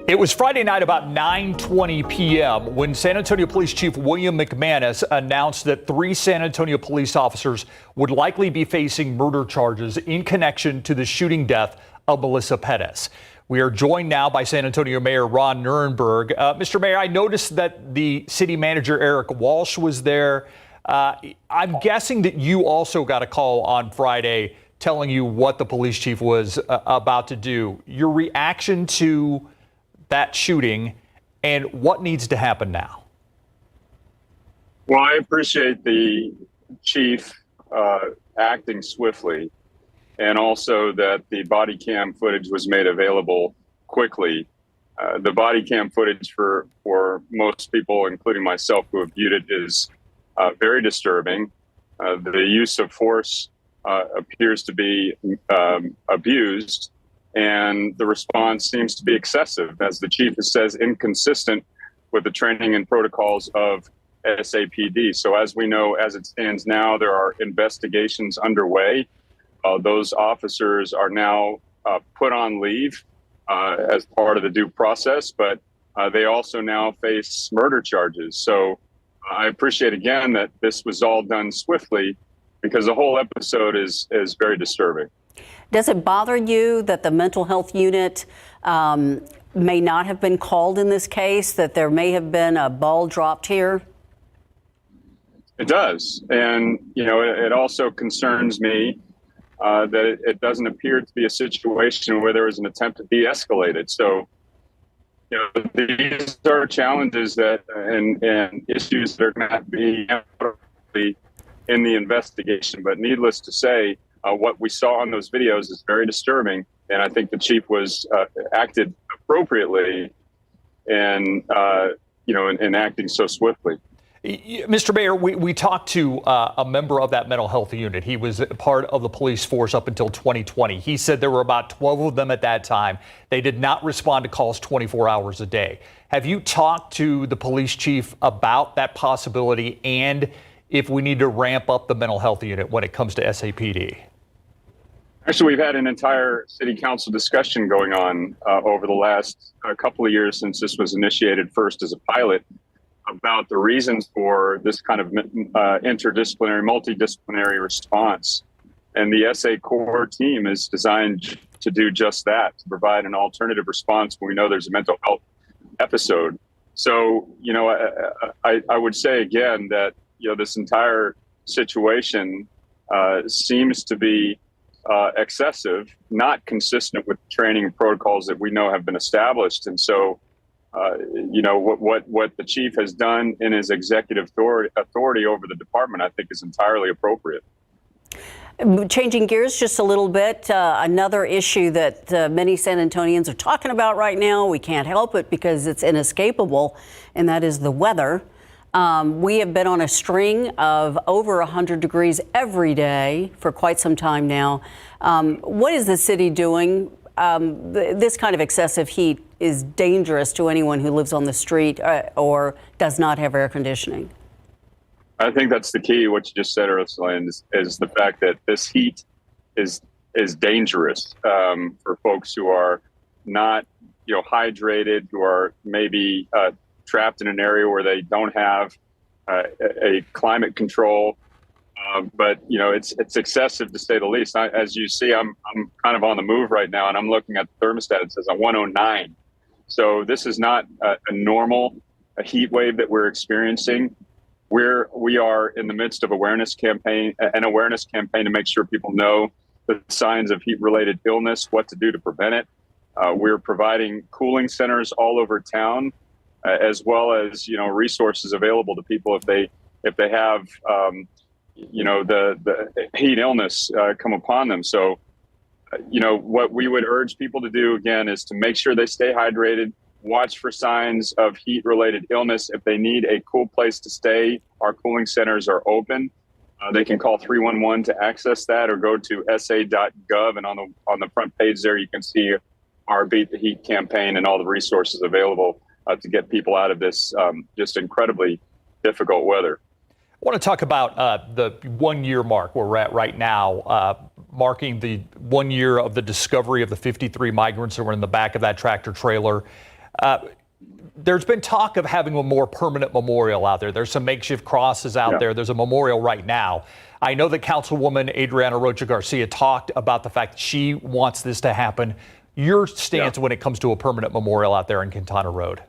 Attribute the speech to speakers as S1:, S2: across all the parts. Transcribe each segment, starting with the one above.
S1: It was Friday night about 9:20 p.m. when San Antonio Police Chief William McManus announced that 3 San Antonio police officers would likely be facing murder charges in connection to the shooting death of Melissa Pettis. We are joined now by San Antonio Mayor Ron Nirenberg. Mr. Mayor, I noticed that the city manager, Eric Walsh, was there. I'm guessing that you also got a call on Friday telling you what the police chief was about to do. Your reaction to that shooting and what needs to happen now?
S2: Well, I appreciate the chief acting swiftly, and also that the body cam footage was made available quickly. The body cam footage for most people, including myself who have viewed it, is very disturbing. The use of force appears to be abused, and the response seems to be excessive, as the chief says, inconsistent with the training and protocols of SAPD. So as we know, as it stands now, there are investigations underway. Those officers are now put on leave as part of the due process, but they also now face murder charges. So I appreciate again that this was all done swiftly, because the whole episode is very disturbing.
S3: Does it bother you that the mental health unit may not have been called in this case, that there may have been a ball dropped here?
S2: It does. And, you know, it also concerns me that it doesn't appear to be a situation where there was an attempt to de-escalate it. So, you know, these are challenges that and issues that are going to be in the investigation. But needless to say, what we saw on those videos is very disturbing, and I think the chief was acted appropriately and in acting so swiftly.
S1: Mr. Mayor, we talked to a member of that mental health unit. He was part of the police force up until 2020. He said there were about 12 of them at that time. They did not respond to calls 24 hours a day. Have you talked to the police chief about that possibility and if we need to ramp up the mental health unit when it comes to SAPD?
S2: Actually, we've had an entire city council discussion going on over the last couple of years since this was initiated first as a pilot about the reasons for this kind of interdisciplinary, multidisciplinary response. And the SA core team is designed to do just that, to provide an alternative response when we know there's a mental health episode. So, you know, I would say again that, you know, this entire situation seems to be excessive, not consistent with training and protocols that we know have been established. And so, you know, what the chief has done in his executive authority over the department, I think, is entirely appropriate.
S3: Changing gears just a little bit, another issue that many San Antonians are talking about right now, we can't help it because it's inescapable, and that is the weather. We have been on a string of over 100 degrees every day for quite some time now. What is the city doing? This kind of excessive heat is dangerous to anyone who lives on the street or does not have air conditioning.
S2: I think that's the key. What you just said, Ursula, is the fact that this heat is dangerous for folks who are not, you know, hydrated, who are maybe trapped in an area where they don't have a climate control. But, you know, it's excessive to say the least. As you see, I'm kind of on the move right now, and I'm looking at the thermostat. It says a 109. So this is not a normal heat wave that we're experiencing. We are in the midst of an awareness campaign to make sure people know the signs of heat-related illness, what to do to prevent it. We're providing cooling centers all over town, as well as, you know, resources available to people if they have you know, the heat illness come upon them. So, you know, what we would urge people to do again is to make sure they stay hydrated, watch for signs of heat-related illness. If they need a cool place to stay, our cooling centers are open. They can call 311 to access that, or go to sa.gov, and on the front page there you can see our Beat the Heat campaign and all the resources available to get people out of this just incredibly difficult weather.
S1: I want to talk about the 1 year mark where we're at right now, marking the 1 year of the discovery of the 53 migrants that were in the back of that tractor trailer. There's been talk of having a more permanent memorial out there. There's some makeshift crosses out there. There's a memorial right now. I know that Councilwoman Adriana Rocha Garcia talked about the fact that she wants this to happen. Your stance when it comes to a permanent memorial out there in Quintana Road?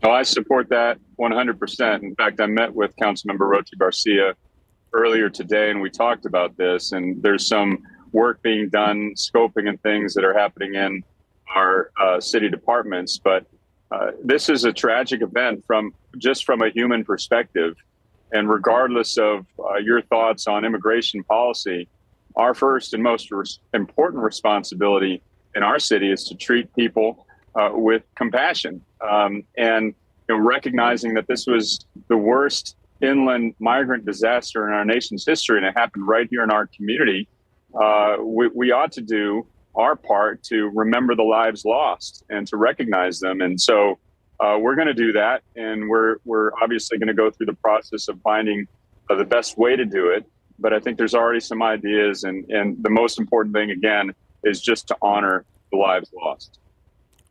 S2: Oh, I support that 100%. In fact, I met with Councilmember Rocha Garcia earlier today, and we talked about this. And there's some work being done, scoping and things that are happening in our city departments. But this is a tragic event from a human perspective. And regardless of your thoughts on immigration policy, our first and most important responsibility in our city is to treat people with compassion, and recognizing that this was the worst inland migrant disaster in our nation's history, and it happened right here in our community. We ought to do our part to remember the lives lost and to recognize them. And so we're going to do that, and we're obviously going to go through the process of finding the best way to do it. But I think there's already some ideas, and the most important thing, again, is just to honor the lives lost.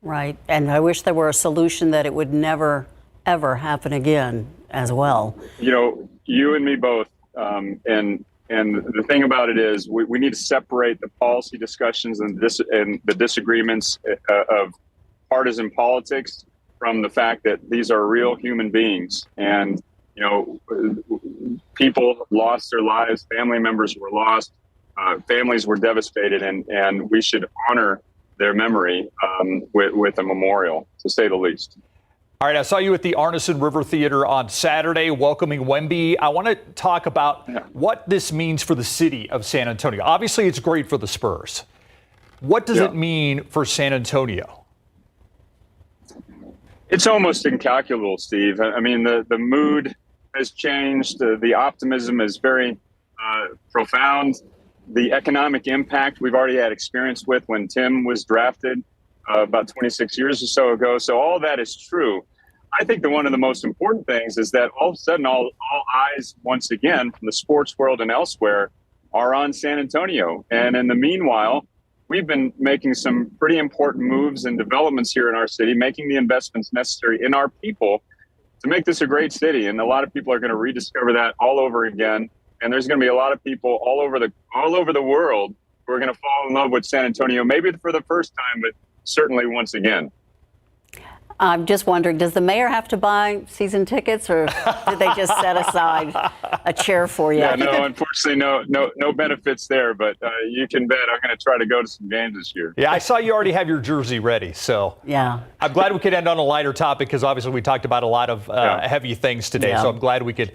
S2: Right.
S3: And I wish there were a solution that it would never, ever happen again as well.
S2: You and me both. And the thing about it is we need to separate the policy discussions and the disagreements of partisan politics from the fact that these are real human beings. And, people lost their lives, family members were lost, families were devastated, and we should honor their memory with a memorial, to say the least.
S1: All right, I saw you at the Arneson River Theater on Saturday welcoming Wemby. I want to talk about what this means for the city of San Antonio. Obviously, it's great for the Spurs. What does it mean for San Antonio?
S2: It's almost incalculable, Steve. I mean, the mood has changed. The optimism is very profound. The economic impact we've already had experience with when Tim was drafted about 26 years or so ago. So all that is true. I think that one of the most important things is that all of a sudden all eyes once again from the sports world and elsewhere are on San Antonio. And in the meanwhile, we've been making some pretty important moves and developments here in our city, making the investments necessary in our people to make this a great city. And a lot of people are going to rediscover that all over again. And there's going to be a lot of people all over the world who are going to fall in love with San Antonio, maybe for the first time, but certainly once again.
S3: I'm just wondering, does the mayor have to buy season tickets, or did they just set aside a chair for you?
S2: Yeah, no, unfortunately, no benefits there, but you can bet I'm going to try to go to some games this year.
S1: Yeah, I saw you already have your jersey ready, so
S3: yeah.
S1: I'm glad we could end on a lighter topic, because obviously we talked about a lot of heavy things today, so I'm glad we could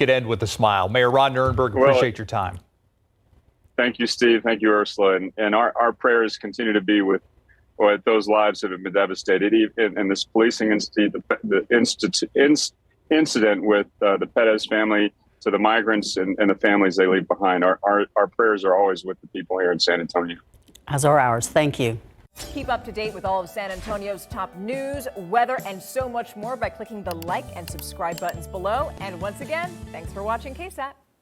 S1: end with a smile. Mayor Ron Nirenberg, appreciate your time.
S2: Thank you, Steve. Thank you, Ursula. And our prayers continue to be with those lives that have been devastated, and this policing incident with the Perez family, to the migrants and the families they leave behind. Our prayers are always with the people here in San Antonio.
S3: As are ours. Thank you.
S4: Keep up to date with all of San Antonio's top news, weather, and so much more by clicking the like and subscribe buttons below. And once again, thanks for watching KSAT.